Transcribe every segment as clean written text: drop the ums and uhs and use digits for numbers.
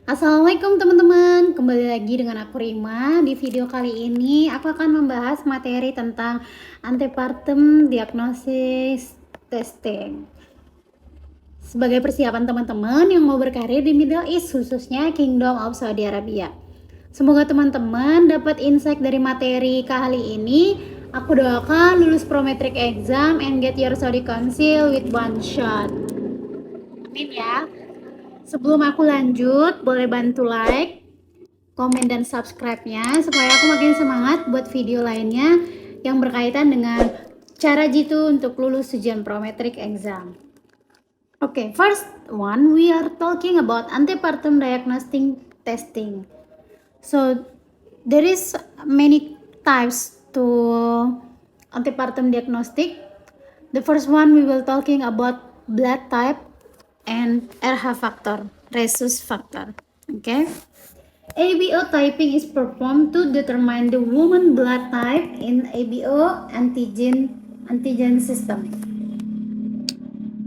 Assalamualaikum teman-teman, kembali lagi dengan aku Rima. Di video kali ini aku akan membahas materi tentang antepartum diagnosis testing. Sebagai persiapan teman-teman yang mau berkarir di Middle East, khususnya Kingdom of Saudi Arabia. Semoga teman-teman dapat insight dari materi kali ini. Aku doakan lulus prometric exam and get your Saudi Council with one shot. Amin ya. Sebelum aku lanjut, boleh bantu like, komen, dan subscribe-nya supaya aku makin semangat buat video lainnya yang berkaitan dengan cara jitu untuk lulus ujian prometric exam. Okay, first one, we are talking about antepartum diagnostic testing. So, there is many types to antepartum diagnostic. The first one, we will talking about blood type and RH factor, rhesus factor. Okay. ABO typing is performed to determine the woman blood type in ABO antigen system.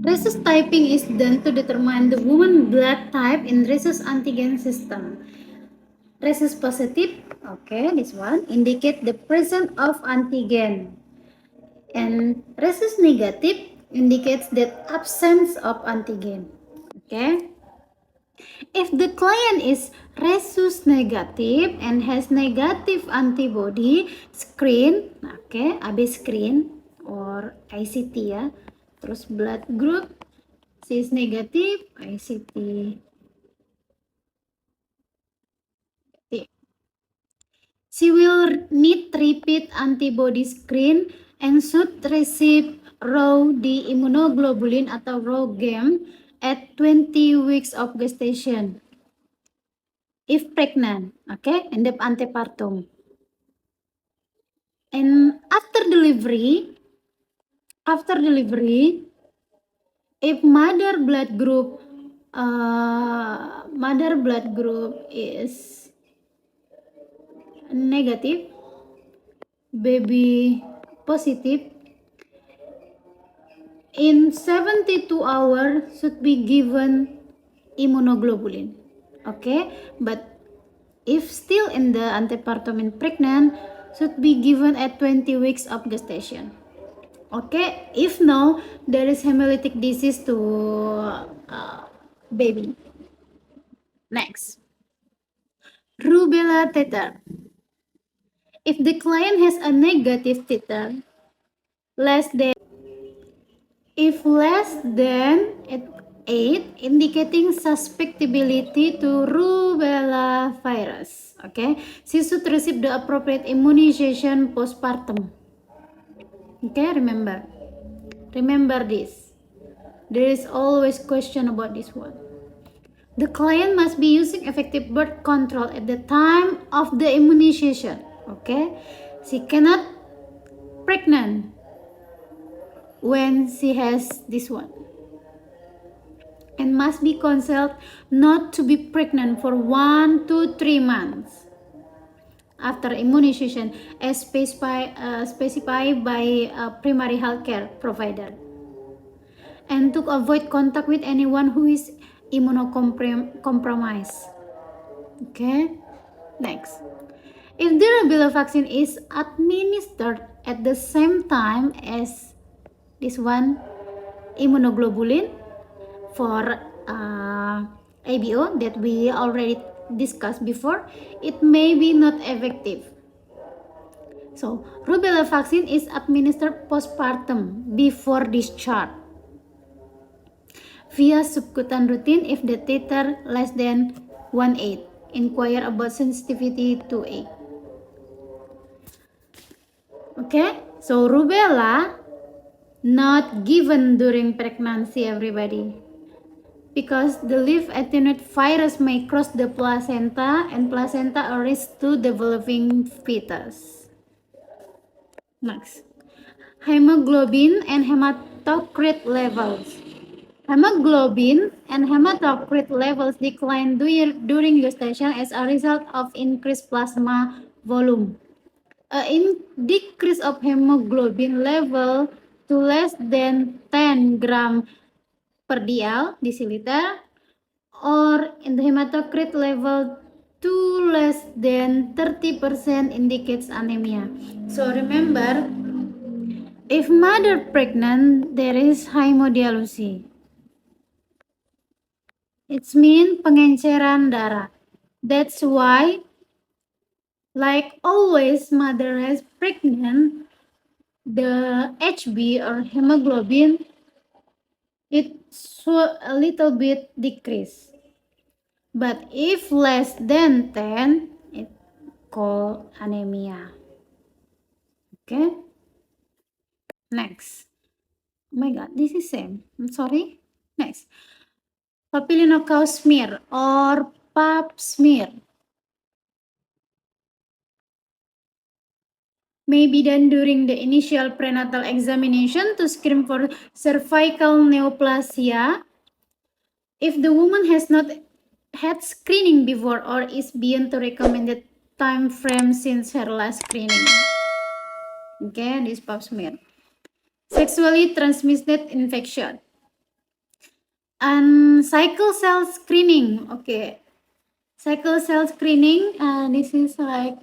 Rhesus typing is done to determine the woman blood type in rhesus antigen system. Rhesus positive, okay, this one indicate the presence of antigen, and rhesus negative indicates that absence of antigen. Okay. If the client is rhesus negative and has negative antibody, screen, okay, AB screen or ICT ya. Terus blood group, she is negative, ICT. She will need repeat antibody screen and should receive raw D immunoglobulin atau raw GEM at 20 weeks of gestation. If pregnant, okay, and the antepartum. And after delivery, if mother blood group is negative, baby positive, in 72 hours should be given immunoglobulin. Okay, but if still in the antepartum and pregnant, should be given at 20 weeks of gestation. Okay, if no, there is hemolytic disease to baby. Next, rubella titer. If the client has a negative titer, less than 8, indicating suspectability to rubella virus. Okay, she should receive the appropriate immunization postpartum. Okay, remember this. There is always question about this one. The client must be using effective birth control at the time of the immunization. Okay, she cannot pregnant when she has this one, and must be counseled not to be pregnant for 1 to 3 months after immunization as specified by a primary healthcare provider, and to avoid contact with anyone who is immunocompromised. Okay, next. If the rubella vaccine is administered at the same time as this one, immunoglobulin for ABO that we already discussed before, it may be not effective. So, rubella vaccine is administered postpartum before discharge via subcutaneous routine if the titer less than 1/8. Inquire about sensitivity to 8. Okay, so rubella not given during pregnancy, everybody, because the live attenuate virus may cross the placenta and placenta are risk to developing fetus. Next, hemoglobin and hematocrit levels. Hemoglobin and hematocrit levels decline during gestation as a result of increased plasma volume. decrease of hemoglobin level to less than 10 gram per deciliter, or in the hematocrit level to less than 30% indicates anemia. So remember, if mother pregnant, there is hemodialysis. It means pengenceran darah. That's why, like always, mother is pregnant, the HB or hemoglobin, it's a little bit decrease. But if less than 10, it called anemia. Okay. Next. Oh my god, this is same. I'm sorry. Next. Papillomacosis smear or pap smear may be done during the initial prenatal examination to screen for cervical neoplasia. If the woman has not had screening before or is beyond the recommended time frame since her last screening. Okay, this pap smear. Sexually transmitted infection and sickle cell screening. Okay, sickle cell screening. This is like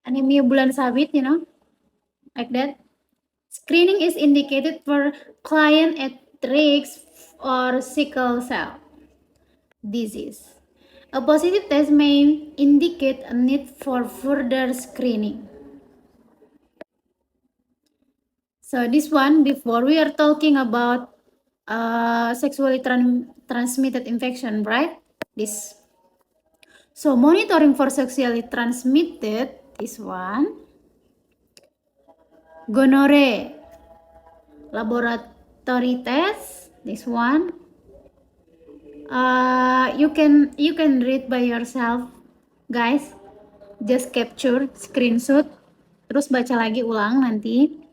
anemia bulan sabit, like that. Screening is indicated for client at risk or sickle cell disease. A positive test may indicate a need for further screening. So this one, before we are talking about sexually transmitted infection, right? This. So monitoring for sexually transmitted, this one. Gonorrhea, laboratory test, this one. You can read by yourself, guys. Just capture, screenshot, terus baca lagi ulang nanti.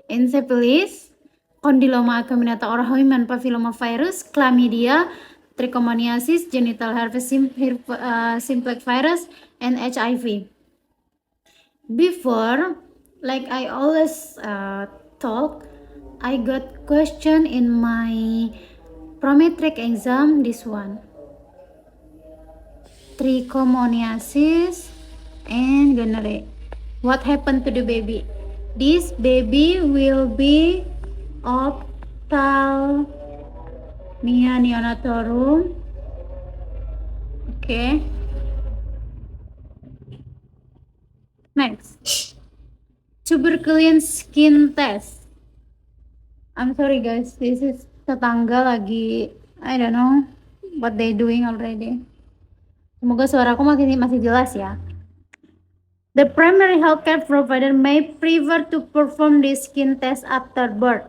Encephalitis, Condyloma acuminata or human papillomavirus, chlamydia, trichomoniasis, genital herpes simplex virus, and HIV. Before, like I always talk, I got question in my prometric exam, this one. Trichomoniasis and gonorrhea. What happened to the baby? This baby will be ophthalmia neonatorum. Okay. Next. Tuberculin skin test. I'm sorry guys, this is tetangga lagi, I don't know what they doing already. Semoga suaraku masih jelas ya. The primary healthcare provider may prefer to perform the skin test after birth.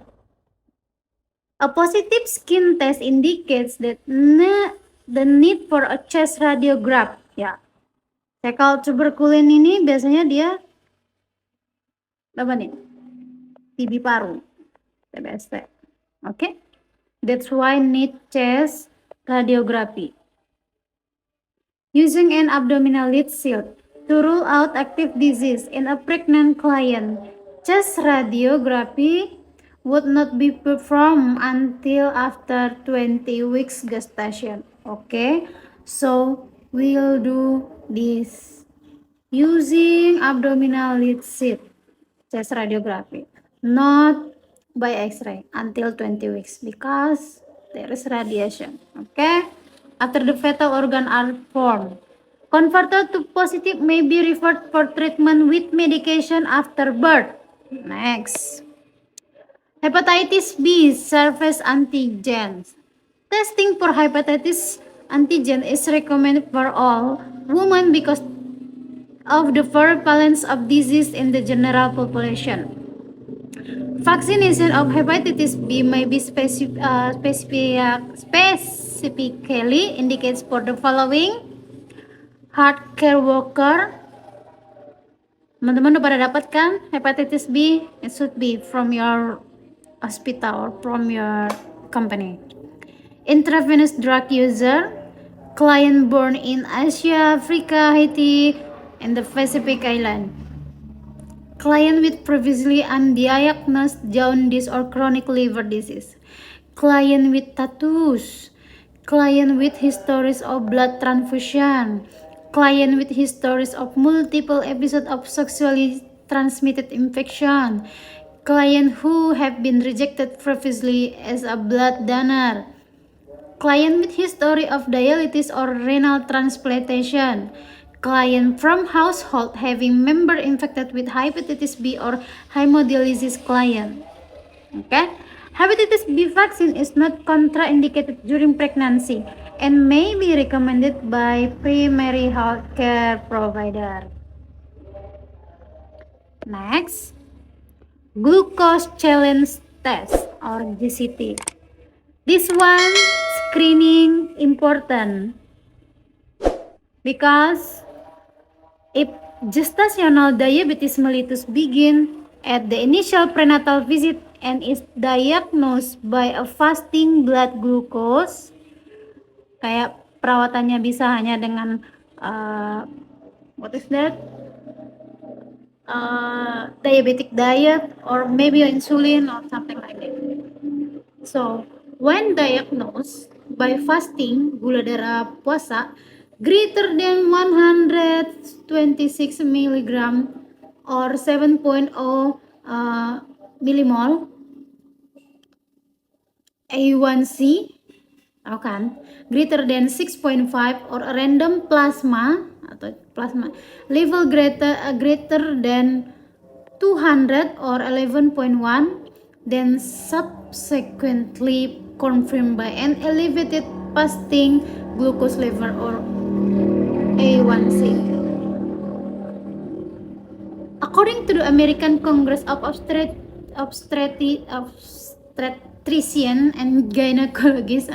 A positive skin test indicates that the need for a chest radiograph. Ya, fecal tuberculin ini biasanya dia apa nih? TB paru, TBST. Okay? That's why need chest radiography. Using an abdominal lead shield to rule out active disease in a pregnant client, chest radiography would not be performed until after 20 weeks gestation. Okay, so we'll do this using abdominal lead sheath chest radiography, not by x-ray until 20 weeks because there is radiation. Okay, after the fetal organ are formed, converted to positive may be referred for treatment with medication after birth. Next, hepatitis B surface antigens. Testing for hepatitis antigen is recommended for all women because of the prevalence of disease in the general population. Vaccination of hepatitis B may be specifically indicated for the following: healthcare worker. Teman-teman udah pada dapat kan hepatitis B? It should be from your hospital or from your company. Intravenous drug user, client born in Asia, Africa, Haiti, and the Pacific Island. Client with previously undiagnosed jaundice or chronic liver disease. Client with tattoos. Client with histories of blood transfusion. Client with histories of multiple episodes of sexually transmitted infection. Client who have been rejected previously as a blood donor. Client with history of dialysis or renal transplantation. Client from household having member infected with hepatitis B or hemodialysis client. Okay? Hepatitis B vaccine is not contraindicated during pregnancy and may be recommended by primary health care provider. Next, glucose challenge test or GCT. This one screening important because if gestational diabetes mellitus begin at the initial prenatal visit and is diagnosed by a fasting blood glucose, kayak perawatannya bisa hanya dengan what is that? Diabetic diet or maybe insulin or something like that. So, when diagnosed by fasting gula darah puasa greater than 126 milligram or 7.0 millimole A1C, kan, greater than 6.5 or a random plasma atau plasma level greater than 200 or 11.1, then subsequently confirmed by an elevated fasting glucose level or A1C. According to the American Congress of Obstetrician and Gynecologists,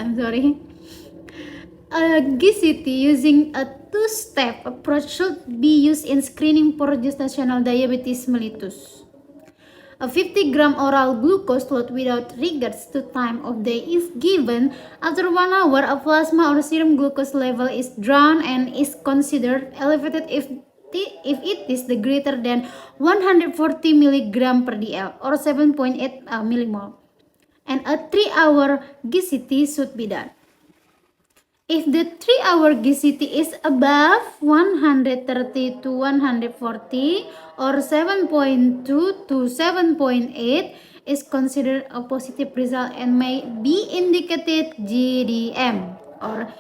GCT using a two-step approach should be used in screening for gestational diabetes mellitus. A 50-gram oral glucose load without regards to time of day is given. After 1 hour, a plasma or serum glucose level is drawn and is considered elevated if it is the greater than 140 milligram per dl or 7.8 millimole, and a 3-hour GCT should be done. If the 3-hour GCT is above 130 to 140 or 7.2 to 7.8 is considered a positive result and may be indicated GDM or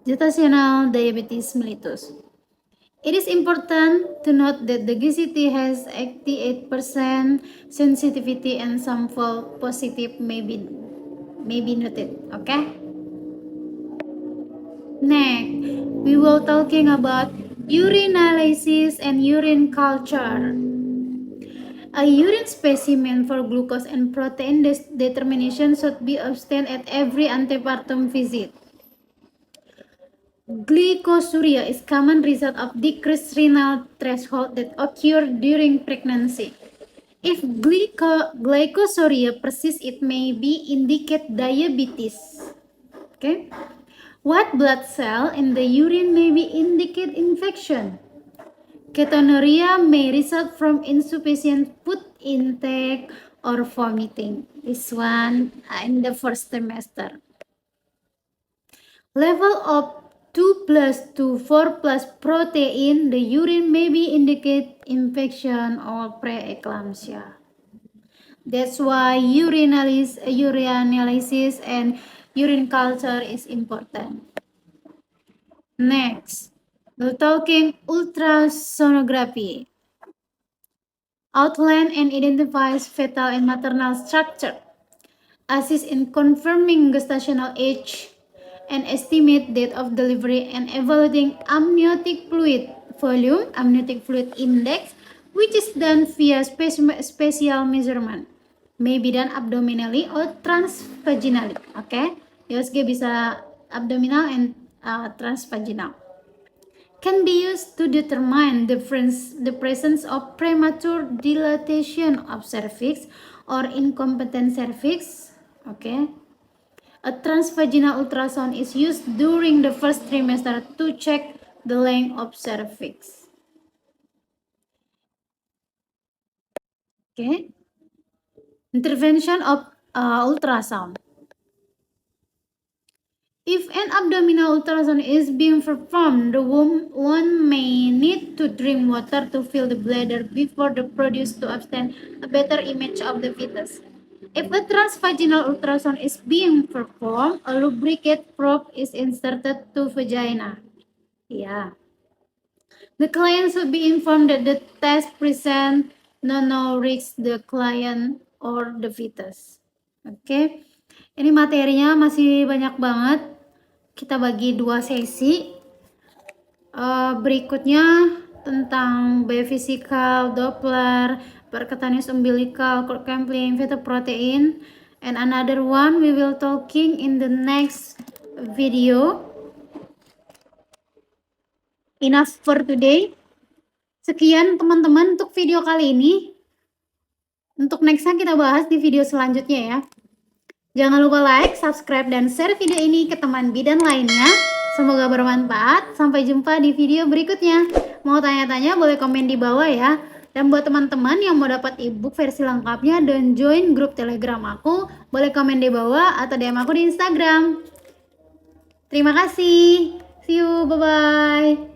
gestational diabetes mellitus. It is important to note that the GCT has 88% sensitivity and some false positive may be noted. Okay? Next, we will talking about urinalysis and urine culture. A urine specimen for glucose and protein determination should be obtained at every antepartum visit. Glycosuria is common result of decreased renal threshold that occur during pregnancy. If glycosuria persists, it may be indicate diabetes. Okay. White blood cell in the urine may be indicate infection. Ketonuria may result from insufficient food intake or vomiting. This one in the first trimester. Level of 2 plus to 4 plus protein the urine may be indicate infection or preeclampsia. That's why urinalysis and urine culture is important. Next, we're talking ultrasonography. Outline and identifies fetal and maternal structure. Assist in confirming gestational age and estimate date of delivery and evaluating amniotic fluid volume, amniotic fluid index, which is done via special measurement. May be done abdominally or transvaginally. Okay, USG bisa abdominal and transvaginal. Can be used to determine the presence of premature dilatation of cervix or incompetent cervix. Okay. A transvaginal ultrasound is used during the first trimester to check the length of cervix. Okay. Intervention of ultrasound. If an abdominal ultrasound is being performed, the one may need to drink water to fill the bladder before the produce to obtain a better image of the fetus. If a transvaginal ultrasound is being performed, a lubricate probe is inserted to vagina. Yeah. The client should be informed that the test present no risk the client or the fetus. Oke. Ini materinya masih banyak banget. Kita bagi 2 sesi. Berikutnya tentang biophysical, Doppler, percutaneous umbilical, cord clamping, fetal protein, and another one we will talking in the next video. Enough for today. Sekian teman-teman untuk video kali ini. Untuk nextnya kita bahas di video selanjutnya ya. Jangan lupa like, subscribe, dan share video ini ke teman bidan lainnya. Semoga bermanfaat. Sampai jumpa di video berikutnya. Mau tanya-tanya boleh komen di bawah ya. Dan buat teman-teman yang mau dapat ebook versi lengkapnya dan join grup Telegram aku, boleh komen di bawah atau DM aku di Instagram. Terima kasih. See you. Bye-bye.